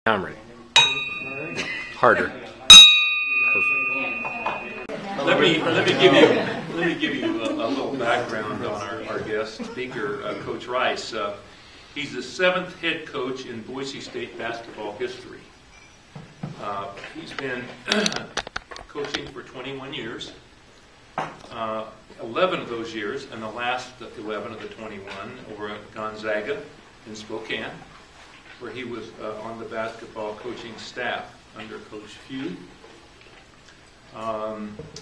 I'm ready. Harder. Let me give you a little background on our guest speaker, Coach Rice. He's the 7th head coach in Boise State basketball history. He's been coaching for 21 years. 11 of those years, and the last 11 of the 21 were at Gonzaga in Spokane, where he was on the basketball coaching staff under Coach Few.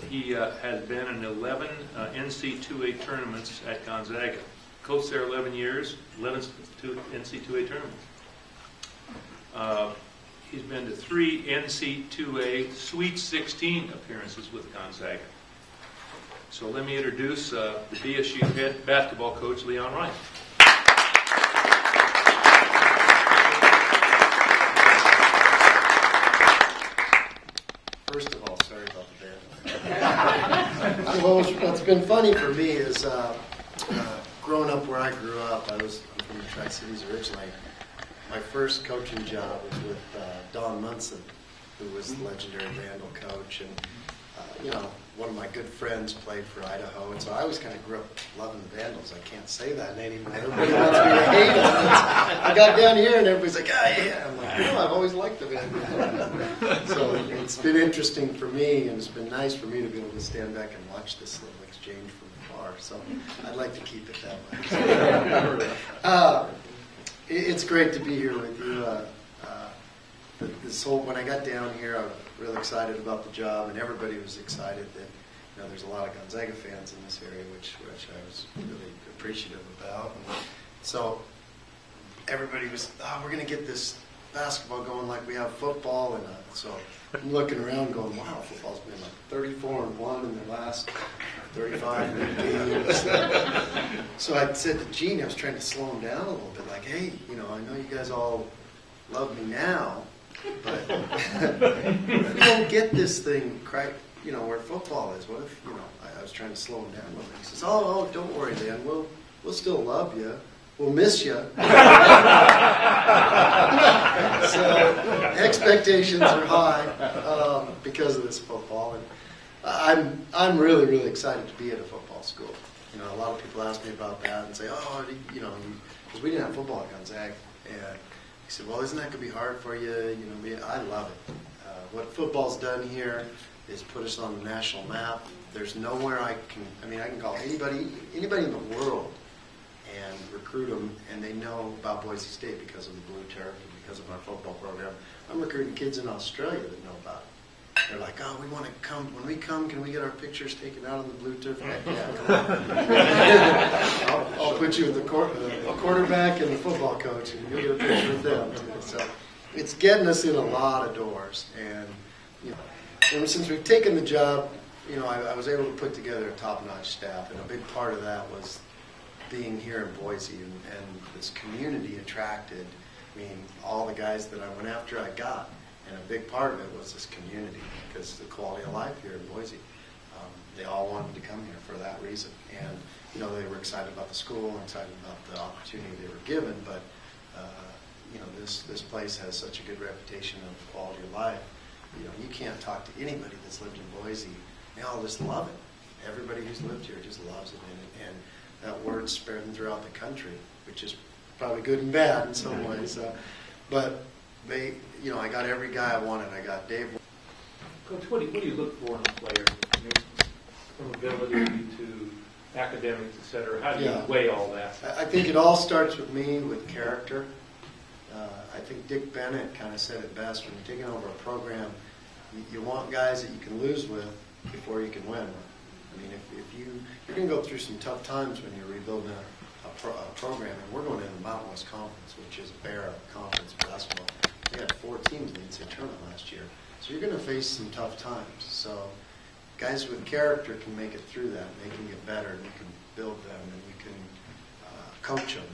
He has been in 11 NC2A tournaments at Gonzaga. Coached there 11 years, 11 NC2A tournaments. He's been to 3 NC2A Sweet 16 appearances with Gonzaga. So let me introduce the BSU head basketball coach, Leon Rice. First of all, sorry about the band. Well, what's been funny for me is growing up where I grew up, I'm from the Tri-Cities originally. My first coaching job was with Don Munson, who was the legendary Vandal coach. And, one of my good friends played for Idaho. And so I always kind of grew up loving the Vandals. I can't say that anymore. Everybody wants me to hate them. I got down here and everybody's like, yeah. I'm like, I've always liked the Vandals. So it's been interesting for me, and it's been nice for me to be able to stand back and watch this little exchange from afar. So I'd like to keep it that way. It's great to be here with you. When I got down here, I was really excited about the job, and everybody was excited that there's a lot of Gonzaga fans in this area, which I was really appreciative about. And so everybody was, we're going to get this basketball going like we have football, and so I'm looking around going, wow, football's been like 34-1 in their last 35 games. So I said to Gene, I was trying to slow him down a little bit, like, hey, I know you guys all love me now, but if you don't get this thing where football is, what if, I was trying to slow him down a little bit. He says, oh, don't worry, Dan, we'll still love you. We'll miss you. So expectations are high because of this football, and I'm really, really excited to be at a football school. A lot of people ask me about that and say, because we didn't have football at Gonzaga, and he said, well, isn't that going to be hard for you? I love it. What football's done here is put us on the national map. There's nowhere I can call anybody in the world and recruit them, and they know about Boise State because of the Blue Turf and because of our football program. I'm recruiting kids in Australia that know about it. They're like, oh, we want to come. When we come, can we get our pictures taken out on the Blue Turf? Yeah, come on. I'll put you with the quarterback and the football coach, and you'll get a picture with them too. So it's getting us in a lot of doors, and since we've taken the job, I was able to put together a top-notch staff, and a big part of that was being here in Boise, and this community attracted. All the guys that I went after, I got. And a big part of it was this community, because the quality of life here in Boise. They all wanted to come here for that reason. And, they were excited about the school and excited about the opportunity they were given. But, this place has such a good reputation of quality of life. You can't talk to anybody that's lived in Boise. They all just love it. Everybody who's lived here just loves it. And that word's spreading throughout the country, which is probably good and bad in some ways. But they, I got every guy I wanted. I got Dave. Coach, what do you look for in a player? From ability to academics, et cetera. How do you weigh all that? I think it all starts with me, with character. I think Dick Bennett kind of said it best. When you're taking over a program, you want guys that you can lose with before you can win with. If you're going to go through some tough times when you're rebuilding a program, and we're going into the Mountain West Conference, which is a bear conference basketball. We had 4 teams in the NCAA tournament last year. So you're going to face some tough times. So guys with character can make it through that, and they can get better, and you can build them, and you can coach them,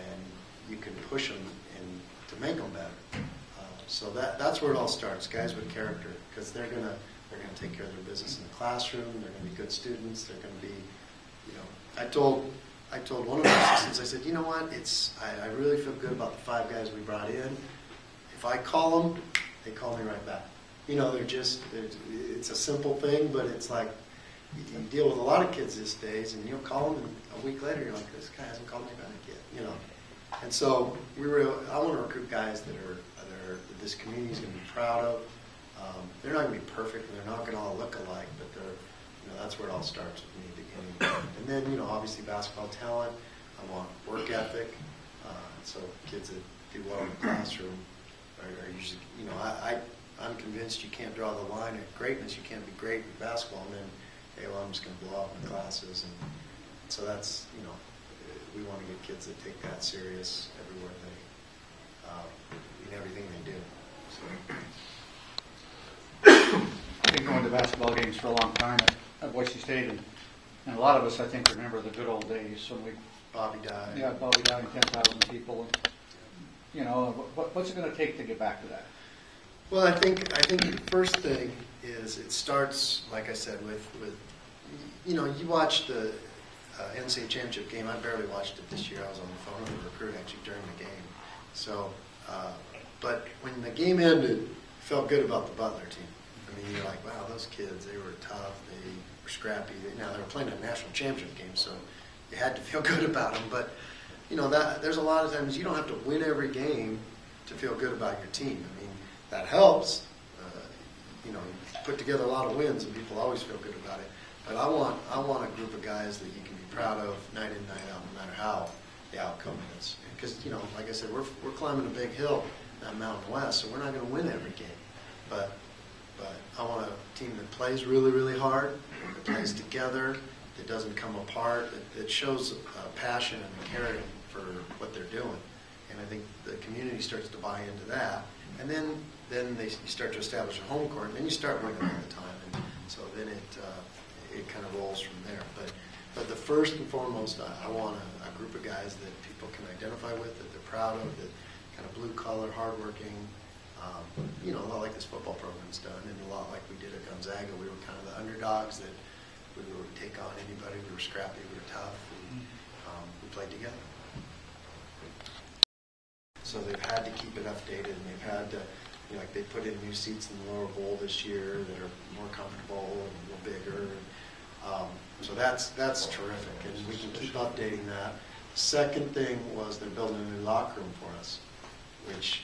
and you can push them to make them better. So that's where it all starts, guys with character, because they're going to take care of their business in the classroom. They're going to be good students. They're going to be, I told one of my assistants, I said, you know what, I really feel good about the 5 guys we brought in. If if I call them, they call me right back. You know, it's a simple thing, but it's like, you deal with a lot of kids these days, and you'll call them, and a week later you're like, this guy hasn't called me back yet, you know. And so I want to recruit guys that this community is going to be proud of. They're not going to be perfect, and they're not going to all look alike, but that's where it all starts with me beginning. And then, you know, obviously basketball talent. I want work ethic. So kids that do well in the classroom are usually, you know, I'm convinced you can't draw the line at greatness. You can't be great in basketball and then, hey, well, I'm just going to blow up in classes. And so that's, you know, we want to get kids that take that serious everywhere in everything they do. So. I've been going to basketball games for a long time at Boise State, and a lot of us, I think, remember the good old days when Bobby died. Yeah, Bobby died, 10,000 people. You know, what's it going to take to get back to that? Well, I think the first thing is it starts, like I said, with you know, you watch the NCAA championship game. I barely watched it this year. I was on the phone with a recruit actually during the game. So, but when the game ended, it felt good about the Butler team. I mean, you're like, wow, those kids, they were tough. They were scrappy. Now, they were playing a national championship game, so you had to feel good about them. But, you know, there's a lot of times you don't have to win every game to feel good about your team. I mean, that helps. You know, you put together a lot of wins, and people always feel good about it. But I want a group of guys that you can be proud of night in, night out, no matter how the outcome is. Because, you know, like I said, we're climbing a big hill, that Mountain West, so we're not going to win every game. But I want a team that plays really, really hard, that plays together, that doesn't come apart, that shows passion and caring for what they're doing. And I think the community starts to buy into that. And then you start to establish a home court, and then you start winning all the time. And so then it kind of rolls from there. But the first and foremost, I want a group of guys that people can identify with, that they're proud of, that kind of blue-collar, hardworking, you know, a lot like this football program's done, and a lot like we did at Gonzaga. We were kind of the underdogs that we would take on anybody. We were scrappy, we were tough, and we played together. So they've had to keep it updated, and they've had to, you know, like they put in new seats in the lower bowl this year that are more comfortable and a little bigger. So that's terrific, and we can keep updating that. Second thing was they're building a new locker room for us, which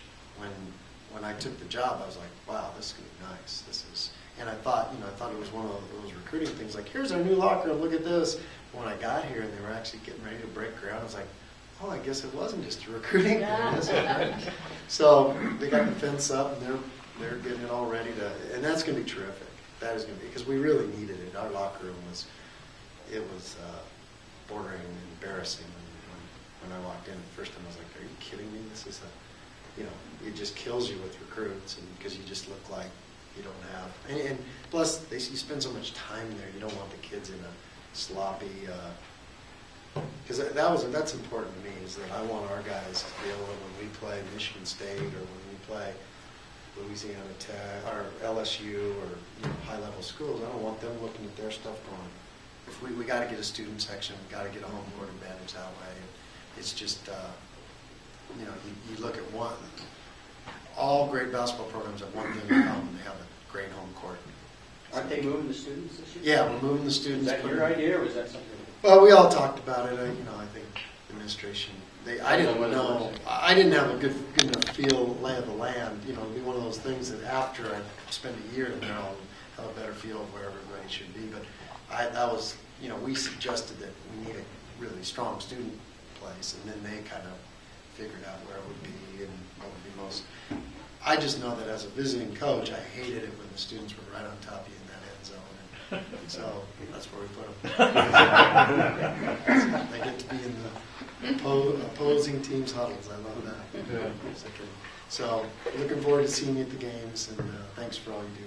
when I took the job, I was like, wow, this is going to be nice. This is, and I thought it was one of those recruiting things, like, here's our new locker room, look at this. When I got here and they were actually getting ready to break ground, I was like, oh, I guess it wasn't just a recruiting thing. So they got the fence up, and they're getting it all ready to, and that's going to be terrific. That is going to be, because we really needed it. Our locker room was bordering embarrassing when I walked in the first time. I was like, are you kidding me? This is you know, it just kills you with recruits, and because you just look like you don't have, and plus you spend so much time there. You don't want the kids in a sloppy. Because that's important to me, is that I want our guys to be able to, when we play Michigan State or when we play Louisiana Tech or LSU or, you know, high-level schools, I don't want them looking at their stuff going, if we got to get a student section, we got to get a home court advantage that way. It's just, you know, you look at all great basketball programs have one thing in common: they have a great home court. Aren't they moving the students this year? Yeah, we're moving the students. Is that your idea, or is that something? Well, we all talked about it. You know, I think the administration. I didn't know. I didn't have a good enough lay of the land. You know, it'd be one of those things that after I spend a year in there, I'll have a better feel of where everybody should be. But that was, you know, we suggested that we need a really strong student place, and then they kind of figured out where it would be and what would be most. I just know that as a visiting coach, I hated it when the students were right on top of you in that end zone. And so that's where we put them. They get to be in the opposing teams' huddles. I love that. Yeah. So looking forward to seeing you at the games, and thanks for all you do.